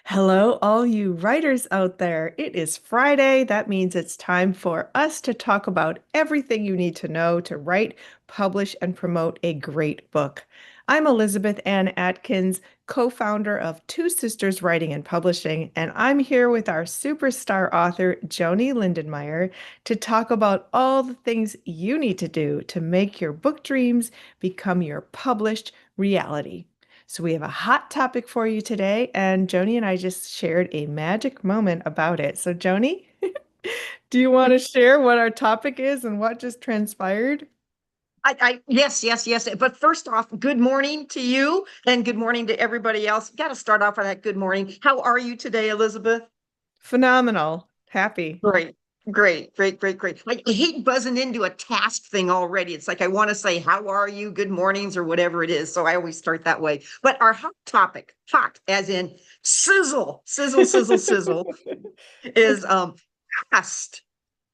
Hello, all you writers out there. It is Friday. That means it's time for us to talk about everything you need to know to write, publish, and promote a great book. I'm Elizabeth Ann Atkins, co-founder of Two Sisters Writing and Publishing, and I'm here with our superstar author, Joanie Lindenmeyer, to talk about all the things you need to do to make your book dreams become your published reality. So we have a hot topic for you today, and Joni and I just shared a magic moment about it. So Joni, do you want to share what our topic is and what just transpired? Yes. But first off, good morning to you and good morning to everybody else. Got to start off with that good morning. How are you today, Elizabeth? Phenomenal. Happy. Great, great. I hate buzzing into a task thing already. It's like I want to say, how are you? Good mornings or whatever it is. So I always start that way. But our hot topic, hot as in sizzle, is trust.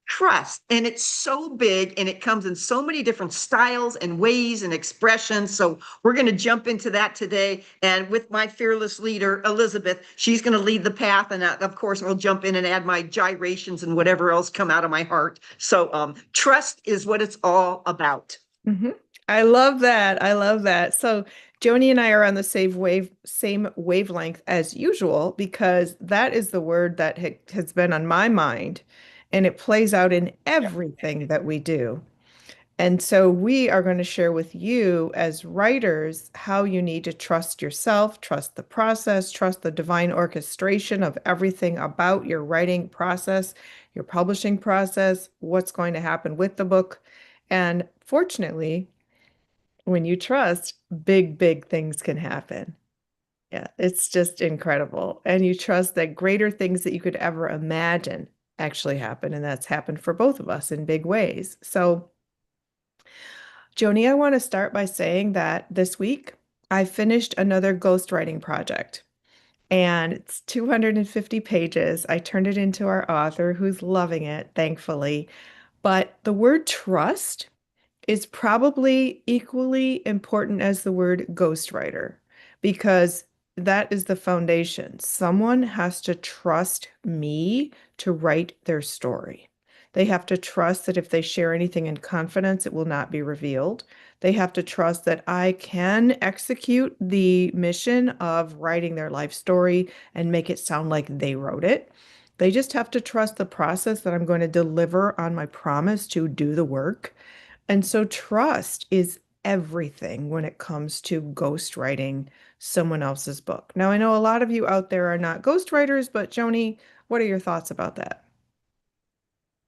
Trust. And it's so big and it comes in so many different styles and ways and expressions. So we're going to jump into that today. And with my fearless leader, Elizabeth, she's going to lead the path. And of course, I'll jump in and add my gyrations and whatever else come out of my heart. So trust is what it's all about. Mhm. I love that. I love that. So Joni and I are on the same wavelength as usual because that is the word that ha has been on my mind, and it plays out in everything that we do. And so we are going to share with you as writers how you need to trust yourself, trust the process, trust the divine orchestration of everything about your writing process, your publishing process, what's going to happen with the book. And fortunately, when you trust, big things can happen. Yeah, it's just incredible. And you trust that greater things that you could ever imagine actually happen. And that's happened for both of us in big ways. So, Joni, I want to start by saying that this week I finished another ghostwriting project, and it's 250 pages. I turned it into our author who's loving it, thankfully. But the word trust is probably equally important as the word ghostwriter because that is the foundation. Someone has to trust me to write their story. They have to trust that if they share anything in confidence, it will not be revealed. They have to trust that I can execute the mission of writing their life story and make it sound like they wrote it. They just have to trust the process that I'm going to deliver on my promise to do the work. And so trust is everything when it comes to ghostwriting someone else's book. Now, I know a lot of you out there are not ghostwriters, but Joni, what are your thoughts about that?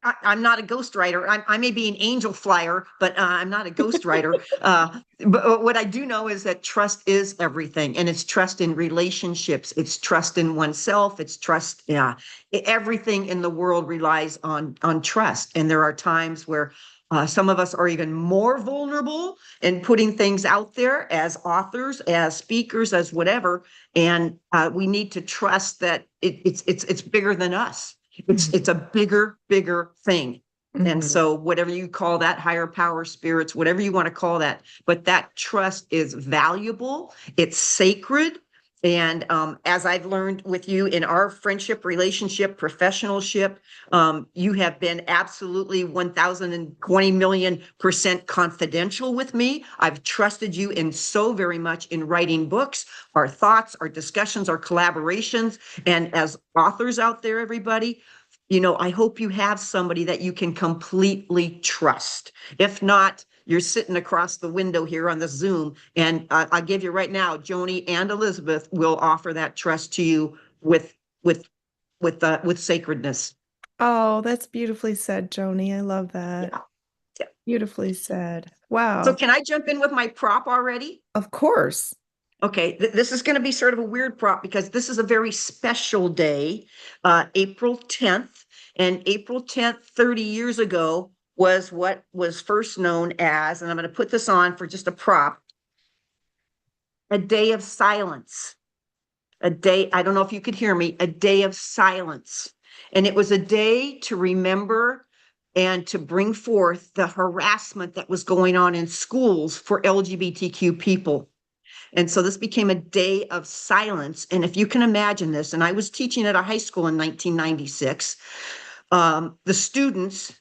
I'm not a ghostwriter. I may be an angel flyer, but I'm not a ghostwriter. But what I do know is that trust is everything, and it's trust in relationships. It's trust in oneself. It's trust. Yeah, everything in the world relies on trust. And there are times where some of us are even more vulnerable in putting things out there as authors, as speakers, as whatever. And we need to trust that it's bigger than us. It's a bigger thing. And Mhm. so whatever you call that, higher power, spirits, whatever you want to call that, but that trust is valuable, it's sacred. And as I've learned with you in our friendship, relationship, professionalship, you have been absolutely 1,020 million% confidential with me. I've trusted you in so very much in writing books, our thoughts, our discussions, our collaborations. And as authors out there, everybody, I hope you have somebody that you can completely trust. If not, you're sitting across the window here on the Zoom, and I'll give you right now, Joni and Elizabeth will offer that trust to you with with with sacredness. Oh, that's beautifully said, Joni. I love that. Yeah. Yeah. Beautifully said. So Wow. can I jump in with my prop already? Of course. Okay, this is going to be sort of a weird prop because this is a very special day, April 10th. And April 10th, 30 years ago, was what was first known as, and I'm going to put this on for just a prop, a day of silence. A day, I don't know if you could hear me, a day of silence. And it was a day to remember and to bring forth the harassment that was going on in schools for LGBTQ people. And so this became a day of silence. And if you can imagine this, and I was teaching at a high school in 1996, the students,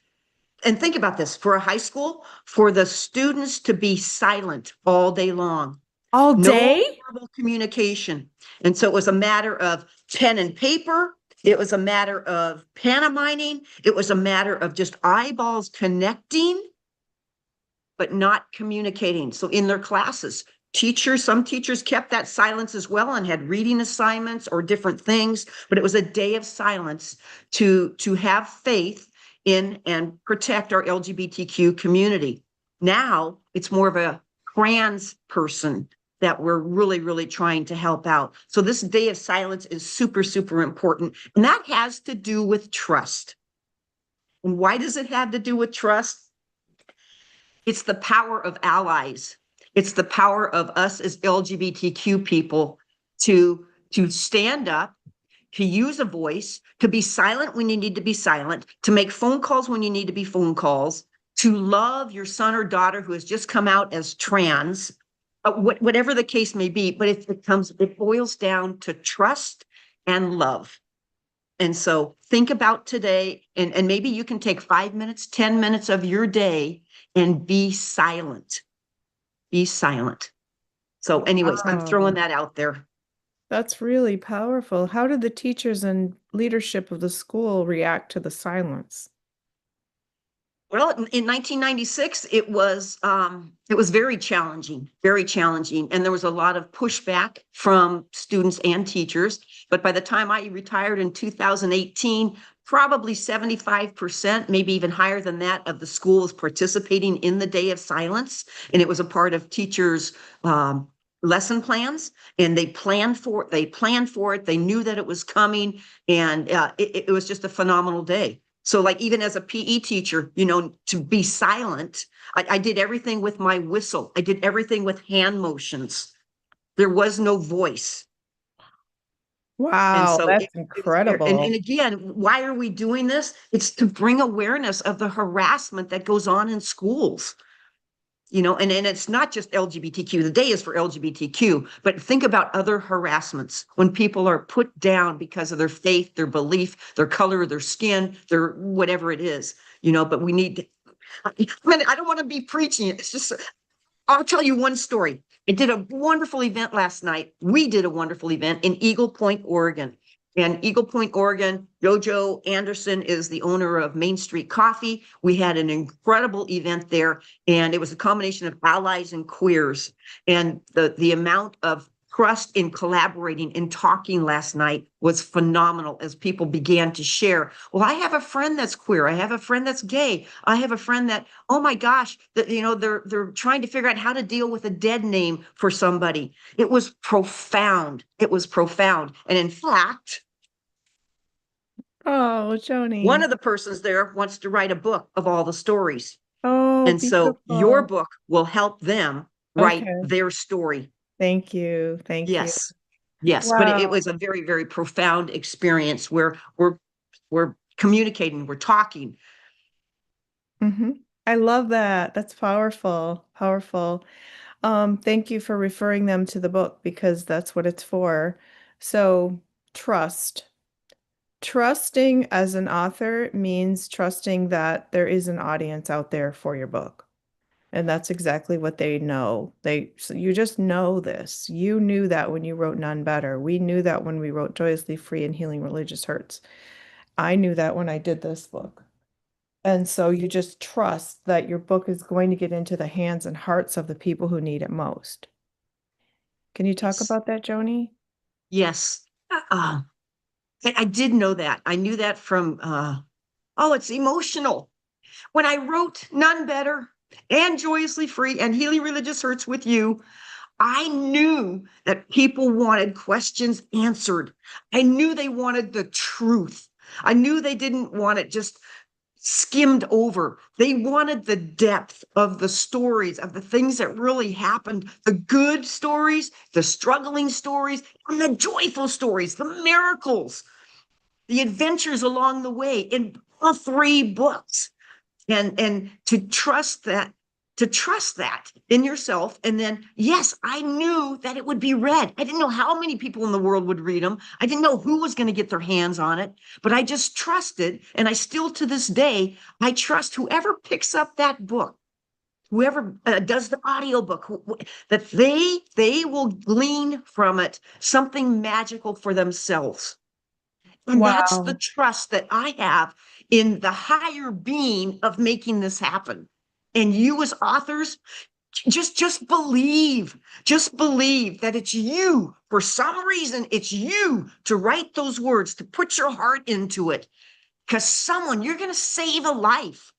and think about this, for a high school, for the students to be silent all day long, All no day? verbal communication. And so it was a matter of pen and paper. It was a matter of pantomiming. It was a matter of just eyeballs connecting, but not communicating. So in their classes, some teachers kept that silence as well and had reading assignments or different things, but it was a day of silence to have faith in and protect our LGBTQ community. Now it's more of a trans person that we're really, really trying to help out. So this day of silence is super, super important. And that has to do with trust. And why does it have to do with trust? It's the power of allies. It's the power of us as LGBTQ people to stand up, to use a voice, to be silent when you need to be silent, to make phone calls when you need to be phone calls, to love your son or daughter who has just come out as trans, whatever the case may be. But it boils down to trust and love. And so think about today, and maybe you can take 5 minutes, 10 minutes of your day and be silent. Be silent. So, anyways, I'm throwing Wow. that out there. That's really powerful. How did the teachers and leadership of the school react to the silence? Well, in 1996, it was very challenging, and there was a lot of pushback from students and teachers. But by the time I retired in 2018, probably 75%, maybe even higher than that, of the school was participating in the Day of Silence, and it was a part of teachers' lesson plans, and they planned for it. They knew that it was coming, and it was just a phenomenal day. So like even as a PE teacher, to be silent, I did everything with my whistle. I did everything with hand motions. There was no voice. And Wow, so that's it was very, and incredible. again, why are we doing this? It's to bring awareness of the harassment that goes on in schools. And it's not just LGBTQ. The day is for LGBTQ, but think about other harassments when people are put down because of their faith, their belief, their color, their skin, their whatever it is, but we need to, I don't want to be preaching it. It's just, I'll tell you one story. I did a wonderful event last night. We did a wonderful event in Eagle Point, Oregon. And Eagle Point, Oregon, Jojo Anderson is the owner of Main Street Coffee. We had an incredible event there, and it was a combination of allies and queers. And the amount of trust in collaborating and talking last night was phenomenal as people began to share. Well, I have a friend that's queer. I have a friend that's gay. I have a friend that, oh my gosh, that they're trying to figure out how to deal with a dead name for somebody. It was profound. It was profound. And in fact, Oh, one Joni. of the persons there wants to write a book of all the stories. Oh, And so your beautiful. book will help them write Okay. their story. Thank you. Thank you. Yes. Yes, but it Wow. was a very, very profound experience where we're communicating, we're talking. hmm I love that. That's powerful. Powerful. Thank you for referring them to the book because that's what it's for. So, trust. Trusting as an author means trusting that there is an audience out there for your book. And that's exactly what they know. So you just know this. You knew that when you wrote None Better. We knew that when we wrote Joyously Free and Healing Religious Hurts. I knew that when I did this book. And so you just trust that your book is going to get into the hands and hearts of the people who need it most. Can you talk Yes. about that, Joni? Yes. Uh, I did know that. I knew that from oh, it's emotional. When I wrote None Better and Joyously Free and Healing Religious Hurts with You, I knew that people wanted questions answered. I knew they wanted the truth. I knew they didn't want it just skimmed over. They wanted the depth of the stories, of the things that really happened, the good stories, the struggling stories, and the joyful stories, the miracles, the adventures along the way in all three books. And to trust that, to trust that in yourself. And then, yes, I knew that it would be read. I didn't know how many people in the world would read them. I didn't know who was going to get their hands on it, but I just trusted. And I still, to this day, I trust whoever picks up that book, whoever does the audiobook, that they will glean from it something magical for themselves. And that's the Wow. trust that I have in the higher being of making this happen. And you as authors, just believe that it's you. For some reason, it's you to write those words, to put your heart into it. Because you're going to save a life.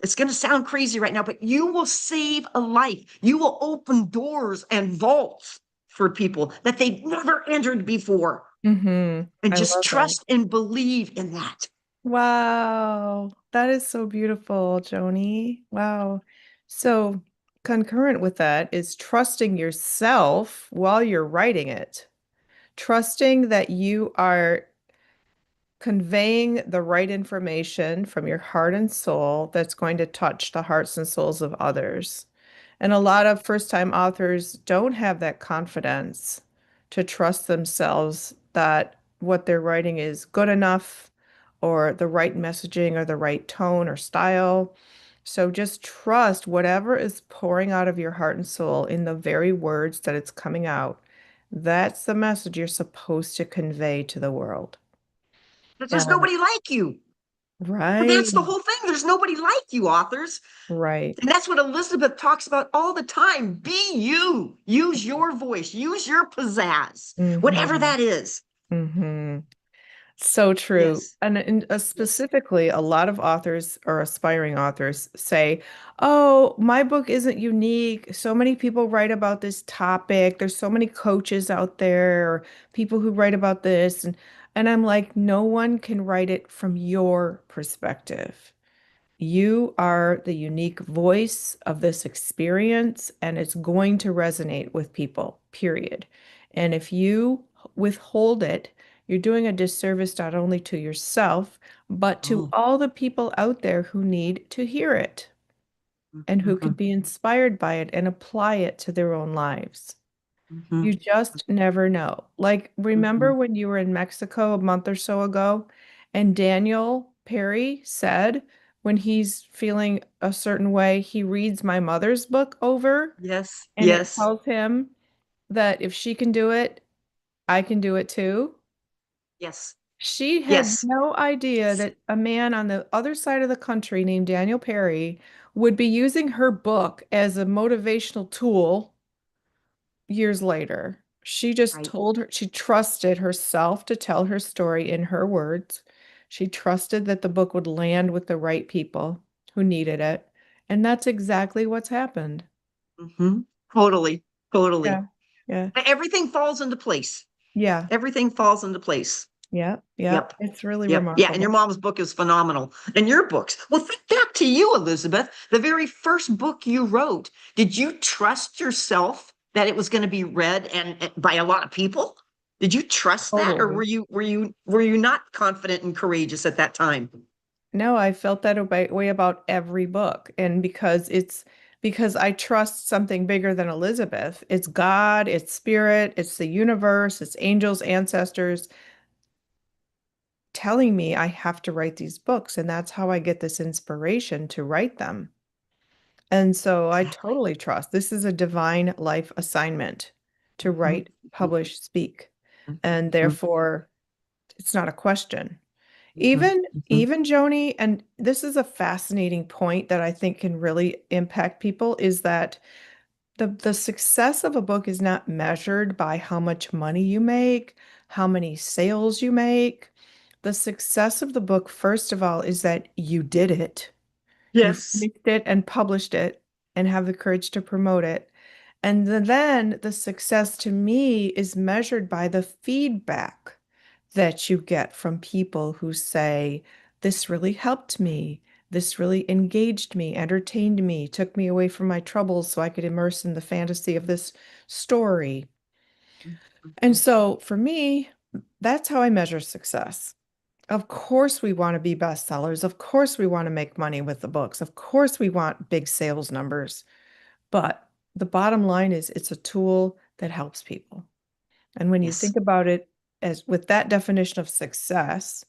It's going to sound crazy right now, but you will save a life. You will open doors and vaults for people that they've never entered before. And I just love that. trust and believe in that. Wow. That is so beautiful, Joni. Wow. So concurrent with that is trusting yourself while you're writing it. Trusting that you are conveying the right information from your heart and soul that's going to touch the hearts and souls of others. And a lot of first-time authors don't have that confidence to trust themselves that what they're writing is good enough or the right messaging or the right tone or style. So just trust whatever is pouring out of your heart and soul in the very words that it's coming out. That's the message you're supposed to convey to the world. But there's And nobody like you. And right, that's the whole thing. There's nobody like you, authors. right. And that's what Elizabeth talks about all the time. Be you. Use your voice. Use your pizzazz, whatever Hmm. that is. Hmm. So true. Yes. And Yes. specifically, a lot of authors or aspiring authors say, oh, my book isn't unique. So many people write about this topic. There's so many coaches out there, or people who write about this. And I'm like, no one can write it from your perspective. You are the unique voice of this experience, and it's going to resonate with people, period. And if you withhold it, you're doing a disservice not only to yourself, but to Oh. all the people out there who need to hear it and who could Mhm, be inspired by it and apply it to their own lives. mhm, You just never know. Like, remember mhm. when you were in Mexico a month or so ago, and Daniel Perry said when he's feeling a certain way, he reads my mother's book over, Yes. and it Yes. tells him that if she can do it, I can do it too. Yes. She had Yes. no idea that a man on the other side of the country named Daniel Perry would be using her book as a motivational tool years later. She just Right. told her, she trusted herself to tell her story in her words. She trusted that the book would land with the right people who needed it. And that's exactly what's happened. Mhm. Totally. Totally. Yeah. Yeah. Everything falls into place. Yeah. Everything falls into place. Yeah. Yeah. Yep. It's really Yep. Yeah. And your remarkable. mom's book is phenomenal. And your books. Well, think back to you, Elizabeth. The very first book you wrote. Did you trust yourself that it was going to be read and by a lot of people? Did you trust that, or Totally. were you not confident and courageous at that time? No, I felt that way about every book. And because I trust something bigger than Elizabeth. It's God, it's spirit, it's the universe, it's angels, ancestors telling me I have to write these books. And that's how I get this inspiration to write them. And so I Exactly. totally trust this is a divine life assignment to Mhm, write, publish, speak. mhm, And mhm, therefore, it's not a question. mhm, mhm. Even Joni, and this is a fascinating point that I think can really impact people, is that the success of a book is not measured by how much money you make, how many sales you make. The success of the book, first of all, is that you did it. You Yes. finished it and published it and have the courage to promote it. And then the success to me is measured by the feedback that you get from people who say, this really helped me. This really engaged me, entertained me, took me away from my troubles so I could immerse in the fantasy of this story. And Mhm. so for me, that's how I measure success. Of course, we want to be bestsellers. Of course, we want to make money with the books. Of course, we want big sales numbers. But the bottom line is it's a tool that helps people. And when you Yes. think about it as with that definition of success,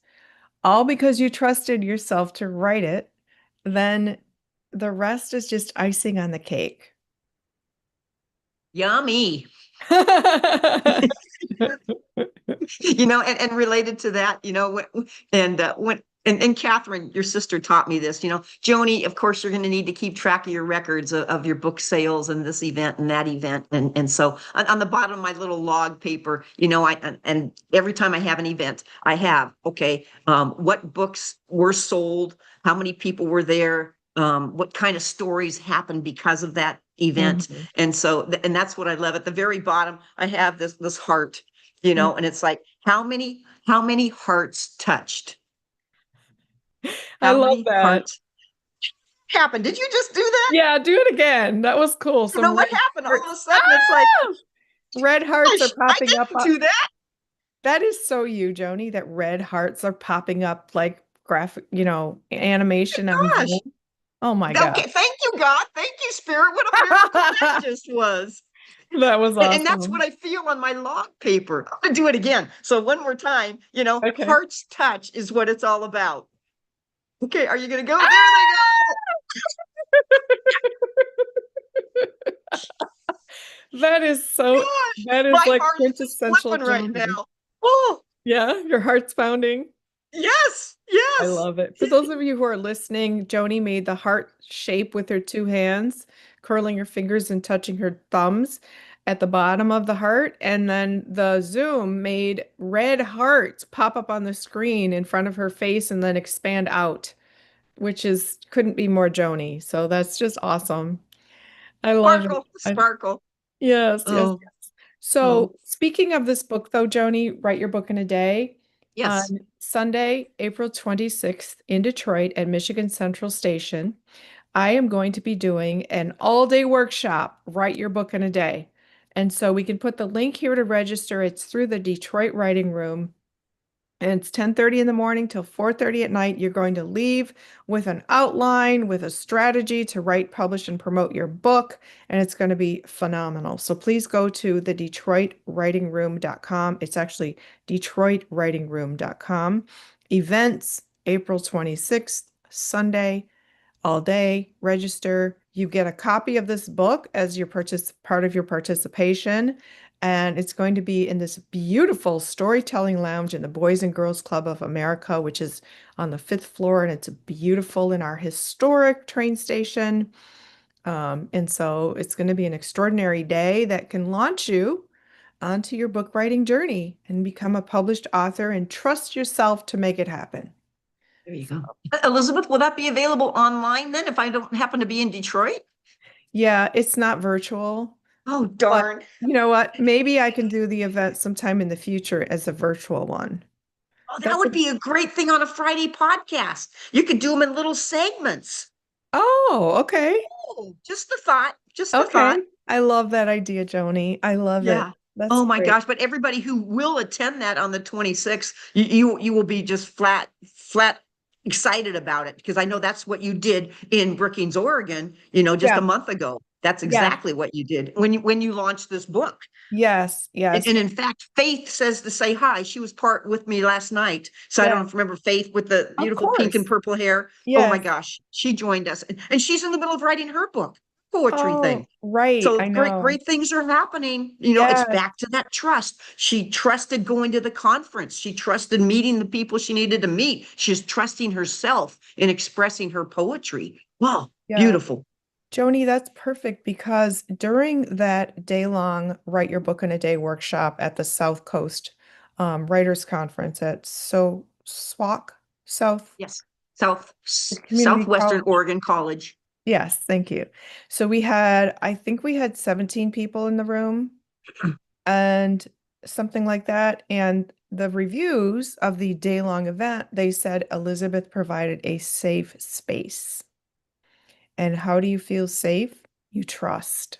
all because you trusted yourself to write it, then the rest is just icing on the cake. Yummy. And related to that, and Catherine, your sister taught me this, Joni, of course, you're going to need to keep track of your records of your book sales and this event and that event. And so on the bottom of my little log paper, and every time I have an event, I have, okay, what books were sold, how many people were there, what kind of stories happened because of that event. Mhm. And so, and that's what I love. At the very bottom, I have this heart, Mhm. and it's like, how many hearts touched? I How love many that. hearts happened? Did you just do that? Yeah, do it again. That was cool. I don't Some know what red happened. All of a hearts. sudden, it's like, Ah! Red hearts are I popping up. didn't do that. That is so you, Joni, that red hearts are popping up like graphic, animation on Gosh. Zoom. Oh my God. Okay. Thank you, God. Thank you, Spirit. What a miracle that just was. That was And that's what awesome. I feel on my log paper. I'm going to do it again. So, one more time, Okay. hearts touch is what it's all about. Okay. Are you going to go? There they Ah! go. Gosh, That is my like heart is just quintessential flipping right Joni. now. Oh, Yeah, your heart's pounding. yes, I yes. love it. For those of you who are listening, Joni made the heart shape with her two hands, curling her fingers and touching her thumbs at the bottom of the heart. And then the Zoom made red hearts pop up on the screen in front of her face and then expand out, which is couldn't be more Joni. So that's just awesome. I love it. Sparkle, sparkle. Yes, yes. Oh, oh, So, speaking of this book, though, Joni, Write Your Book in a Day, yes. on Sunday, April 26th in Detroit at Michigan Central Station, I am going to be doing an all-day workshop, Write Your Book in a Day. And so we can put the link here to register. It's through the Detroit Writing Room. And it's 10:30 in the morning till 4:30 at night. You're going to leave with an outline, with a strategy to write, publish, and promote your book, and it's going to be phenomenal. So please go to the DetroitWritingRoom.com. It's actually DetroitWritingRoom.com. Events, April 26th, Sunday, all day, register. You get a copy of this book as your part of your participation. And it's going to be in this beautiful storytelling lounge in the Boys and Girls Club of America, which is on the fifth floor. And it's beautiful in our historic train station. And so it's going to be an extraordinary day that can launch you onto your book writing journey and become a published author and trust yourself to make it happen. There you go. Elizabeth, will that be available online then if I don't happen to be in Detroit? Yeah, it's not virtual. Oh, But darn. you know what? Maybe I can do the event sometime in the future as a virtual one. Oh, that That's a, would be a great thing on a Friday podcast. You could do them in little segments. oh, okay. Oh, just the thought, just the thought. Okay. I love that idea, Joni. I love it. Yeah. That's Oh my great. gosh. But everybody who will attend that on the 26th, you will be just flat excited about it because I know that's what you did in Brookings, Oregon, just a Yeah. month ago. That's Yeah. exactly what you did when you launched this book. Yes. And, Yes. and in fact, Faith says to say hi. She was part with me last night. So I don't Yeah. know if you remember Faith with the Of beautiful pink and course. purple hair. Oh my Yes. gosh. She joined us. And she's in the middle of writing her book, poetry thing. Oh, right. So I great, know. great things are happening. It's Yes. back to that trust. She trusted going to the conference. She trusted meeting the people she needed to meet. She's trusting herself in expressing her poetry. Wow, Yeah. beautiful. Joni, that's perfect because during that day-long Write Your Book in a Day workshop at the South Coast Writers Conference at SWAC, South Yes. South Community Southwestern College. Oregon College. Yes, thank you. So I think we had 17 people in the room and something like that. And the reviews of the day-long event, they said Elizabeth provided a safe space. And how do you feel safe? You trust.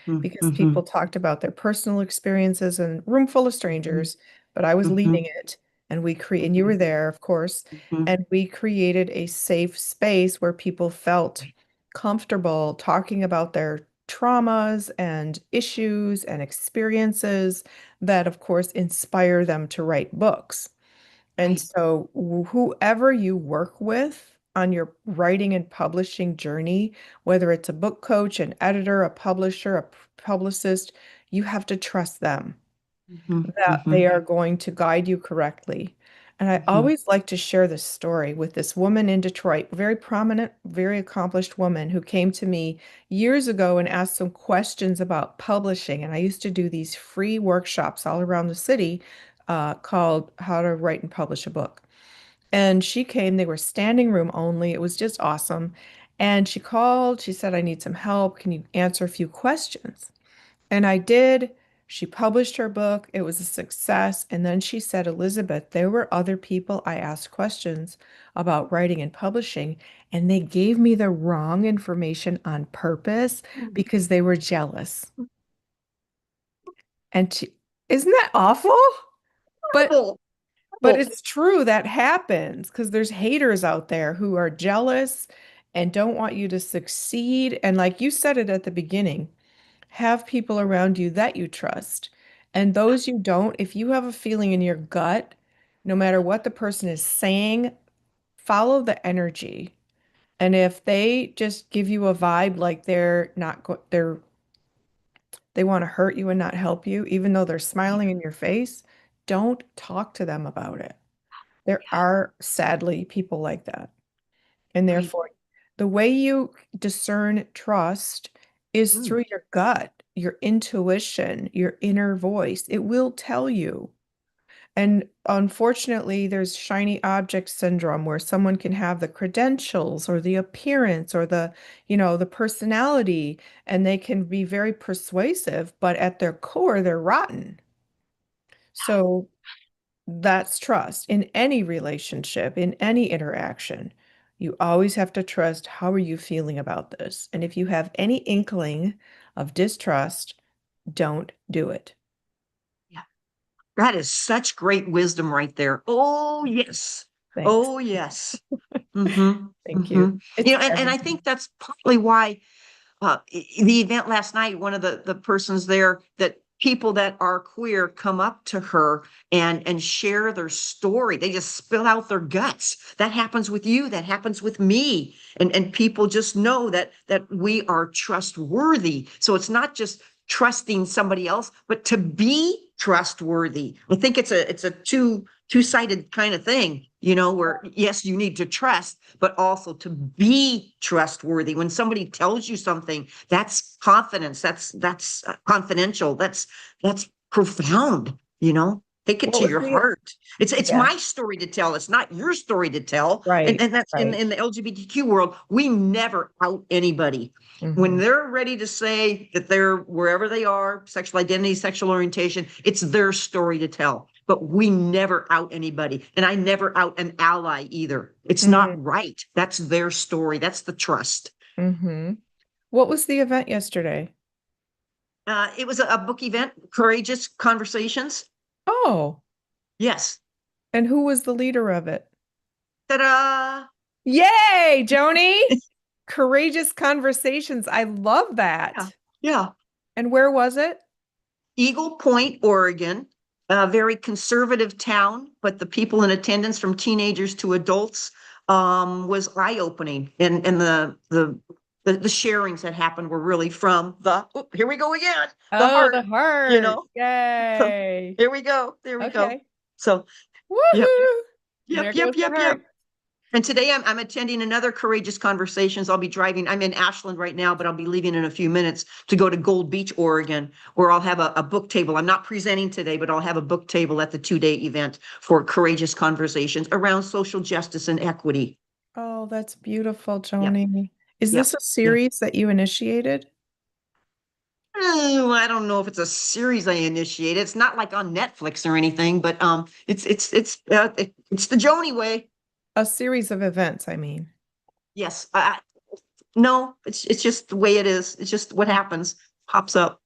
Because Mm-hmm. people talked about their personal experiences in a room full of Mhm, strangers, but I was mhm, leading it and you mhm, were there, of course, mhm, and we created a safe space where people felt comfortable talking about their traumas and issues and experiences that, of course, inspire them to write books. And Right. so, whoever you work with on your writing and publishing journey, whether it's a book coach, an editor, a publisher, a publicist, you have to trust them Hmm. that Hmm. they are going to guide you correctly. And I Hmm. always like to share this story with this woman in Detroit, very prominent, very accomplished woman who came to me years ago and asked some questions about publishing. And I used to do these free workshops all around the city called How to Write and Publish a Book. And she came, they were standing room only. It was just awesome. And she called, she said, I need some help. Can you answer a few questions? And I did. She published her book. It was a success. And then she said, Elizabeth, there were other people I asked questions about writing and publishing, and they gave me the wrong information on purpose because they were jealous. And isn't that awful? But Horrible. but Horrible. it's true that happens because there's haters out there who are jealous and don't want you to succeed. And like you said it at the beginning, have people around you that you trust. And those you don't, if you have a feeling in your gut, no matter what the person is saying, follow the energy. And if they just give you a vibe like they're not they want to hurt you and not help you, even though they're smiling in your face, don't talk to them about it. There are sadly people like that. And Right. therefore, the way you discern trust is Mm. through your gut, your intuition, your inner voice. It will tell you. And unfortunately, there's shiny object syndrome where someone can have the credentials or the appearance or the personality, and they can be very persuasive, but at their core, they're rotten. So that's trust in any relationship, in any interaction. You always have to trust how are you feeling about this? And if you have any inkling of distrust, don't do it. Yeah. That is such great wisdom right there. Oh, yes. Thanks. Oh, yes. Mm-hmm. Thank you. Mm-hmm. It's And I everything. think that's partly why the event last night, one of the persons there, that people that are queer come up to her and share their story. They just spill out their guts. That happens with you. That happens with me. And people just know that we are trustworthy. So it's not just trusting somebody else, but to be trustworthy. I think it's a two-sided kind of thing, where yes, you need to trust, but also to be trustworthy. When somebody tells you something, that's confidence. That's confidential. That's profound. Take it What to was your the, heart. It's yeah, my story to tell. It's not your story to tell. And, right, and that's in, right. in the LGBTQ world, we never out anybody. When Hmm. they're ready to say that they're wherever they are, sexual identity, sexual orientation, it's their story to tell. But we never out anybody. And I never out an ally either. It's not right. That's their story. That's the trust. Hmm. What was the event yesterday? It was a book event, Courageous Conversations. Oh, Yes. and who was the leader of it? Ta-da! Yay, Joni! Courageous Conversations. I love Yeah. that. Yeah. And where was it? Eagle Point, Oregon, a very conservative town, but the people in attendance from teenagers to adults was eye-opening. And the sharings that happened were really from here we go again, the Oh, heart, the you heart. know. So Yay. here we go. There we go. Okay. So yep, Woohoo. yep, There yep, goes the yep, yep. heart. And today I'm attending another Courageous Conversations. I'll be driving. I'm in Ashland right now, but I'll be leaving in a few minutes to go to Gold Beach, Oregon, where I'll have a book table. I'm not presenting today, but I'll have a book table at the 2-day event for Courageous Conversations around social justice and equity. Oh, that's beautiful, Yep, Joni. Is yep, this a yep. series that you initiated? I don't know if it's a series I initiated. It's not like on Netflix or anything, but it's the Joni way. A series of events, I mean. Yes, no, it's just the way it is. It's just what happens, pops up.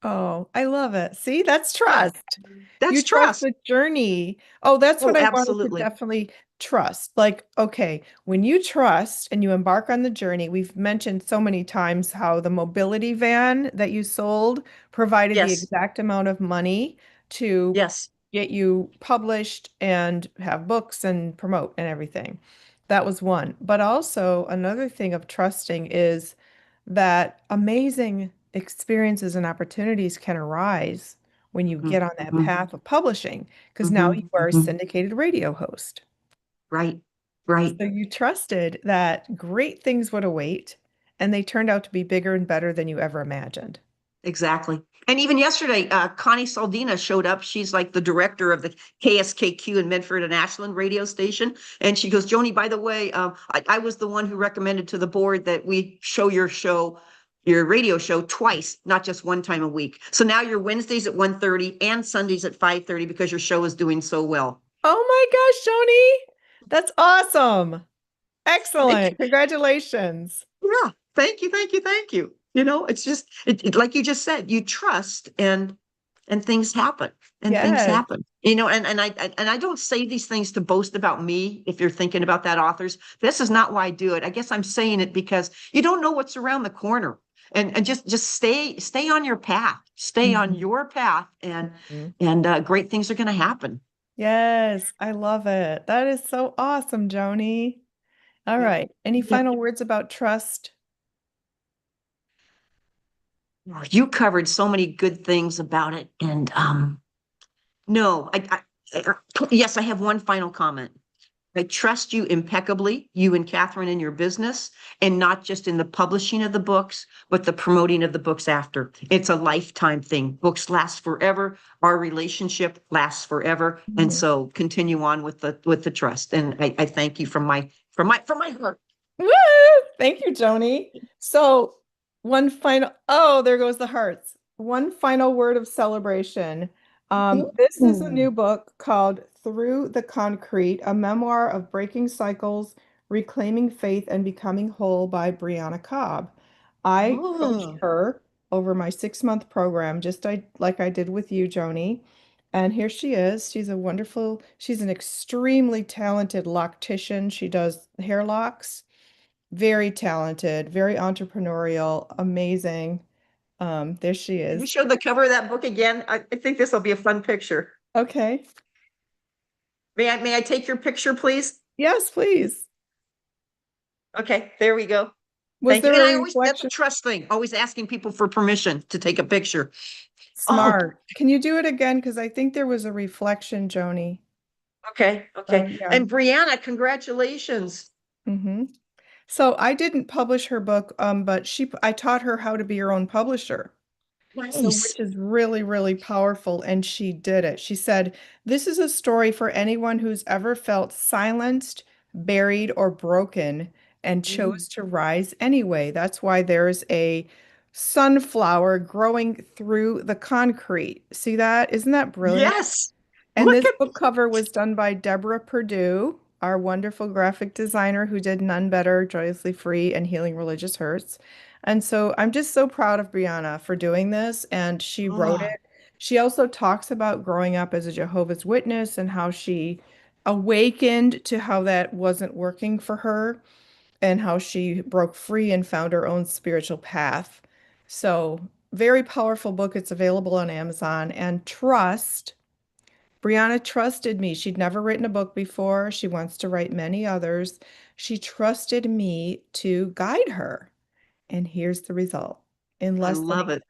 Oh, I love it. See, that's Yeah, trust. You that's trust trust. the journey. Oh, that's what Oh, I wanted to absolutely. definitely trust. Like, okay, when you trust and you embark on the journey, we've mentioned so many times how the mobility van that you sold provided the Yes, exact amount of money to yes. get you published and have books and promote and everything. That was one. But also, another thing of trusting is that amazing experiences and opportunities can arise when you Mhm, get on that mhm, path of publishing, because now mhm, you are a mhm. syndicated radio host. Right, right. So you trusted that great things would await, and they turned out to be bigger and better than you ever imagined. Exactly. And even yesterday, Connie Saldina showed up. She's like the director of the KSKQ in Medford and Ashland radio station. And she goes, Joni, by the way, I was the one who recommended to the board that we show, your radio show twice, not just one time a week. So now you're Wednesdays at 1:30 and Sundays at 5:30 because your show is doing so well. Oh my gosh, Joni, that's awesome. Thank you. Excellent. Congratulations. Yeah. Thank you. Thank you. Thank you. It's just like you just said, you trust and things happen and things Yes. happen. And I don't say these things to boast about me. If you're thinking about that, authors, this is not why I do it. I guess I'm saying it because you don't know what's around the corner, and just stay on your path, stay on Mhm. your path, Mhm. and great things are going to happen. Yes, I love it. That is so awesome, Joni. All Yep. right. Any Yep. final words about trust? You covered so many good things about it, and no, yes, I have one final comment. I trust you impeccably, you and Catherine in your business, and not just in the publishing of the books, but the promoting of the books after. It's a lifetime thing. Books last forever. Our relationship lasts forever. And Mhm. so continue on with the trust. And I thank you from my heart. Woo! Thank you, Joni. So, oh, there goes the hearts. One final word of celebration. This is a Ooh. new book called Through the Concrete, a memoir of breaking cycles, reclaiming faith, and becoming whole by Brianna Cobb. I coached Oh, her over my 6-month program, like I did with you, Joni. And here she is. She's an extremely talented loctician. She does hair locks. Very talented, very entrepreneurial, amazing. There she can you is. show the cover of that book again? I think this will be a fun picture. Okay. May I take your picture, please? Yes, please. Okay, there we go. Was Thank you. there And a that's a reflection? trust thing, always asking people for permission to take a picture. Oh, Smart. Can you do it again? Because I think there was a reflection, Joni. okay, Oh, okay. yeah. And Brianna, congratulations. Hmm. So I didn't publish her book, but I taught her how to be her own publisher. So, Nice. which is really, really powerful. And she did it. She said, "This is a story for anyone who's ever felt silenced, buried, or broken and Mm. chose to rise anyway." That's why there's a sunflower growing through the concrete. See that? Isn't that brilliant? Yes. And Look this at book cover was done by Deborah Perdue, our wonderful graphic designer who did None Better, Joyously Free, and Healing Religious Hurts. And so I'm just so proud of Brianna for doing this. And she wrote oh, it. She also talks about growing up as a Jehovah's Witness and how she awakened to how that wasn't working for her and how she broke free and found her own spiritual path. So, very powerful book. It's available on Amazon. And Trust. Brianna trusted me. She'd never written a book before. She wants to write many others. She trusted me to guide her. And here's the result. In I less than a love it.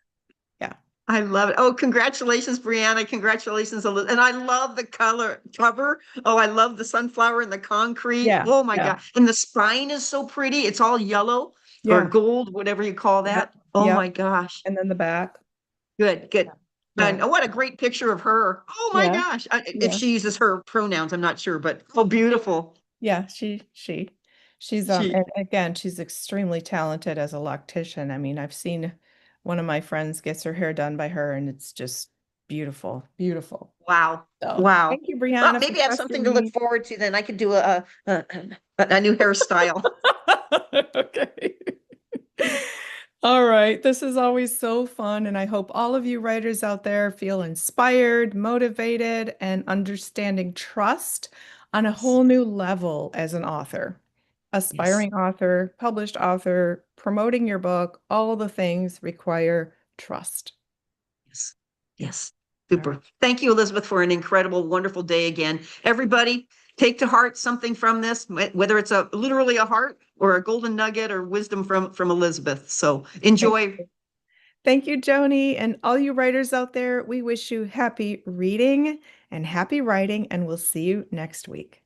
yeah. I love it. Oh, congratulations, Brianna. Congratulations, And I love the color cover. Oh, I love the sunflower and the concrete. Yeah. Oh my Yeah. God. And the spine is so pretty. It's all yellow or Yeah. gold, whatever you call Yep. that. Oh my Yep. gosh. And then the back. Good, good. Yeah. And what a great picture of her. Oh my Yeah. gosh. If Yeah. she uses her pronouns, I'm not sure, but oh, beautiful. Yeah. She's She, and again, she's extremely talented as a loctician. I mean, I've seen one of my friends gets her hair done by her and it's just beautiful. Beautiful. wow. So Wow. thank you, Well, Brianna, for maybe I have something trusting to look me. forward to then. I could do a new hairstyle. Okay. All right. This is always so fun. And I hope all of you writers out there feel inspired, motivated, and understanding trust on a Yes, whole new level as an author, yes, aspiring author, published author, promoting your book, all the things require trust. yes, yes. All right. Super. Thank you, Elizabeth, for an incredible, wonderful day again. Everybody, take to heart something from this, whether it's a literally a heart or a golden nugget or wisdom from Elizabeth. So Thank enjoy. you. Thank you, Joni. And all you writers out there, we wish you happy reading and happy writing, and we'll see you next week.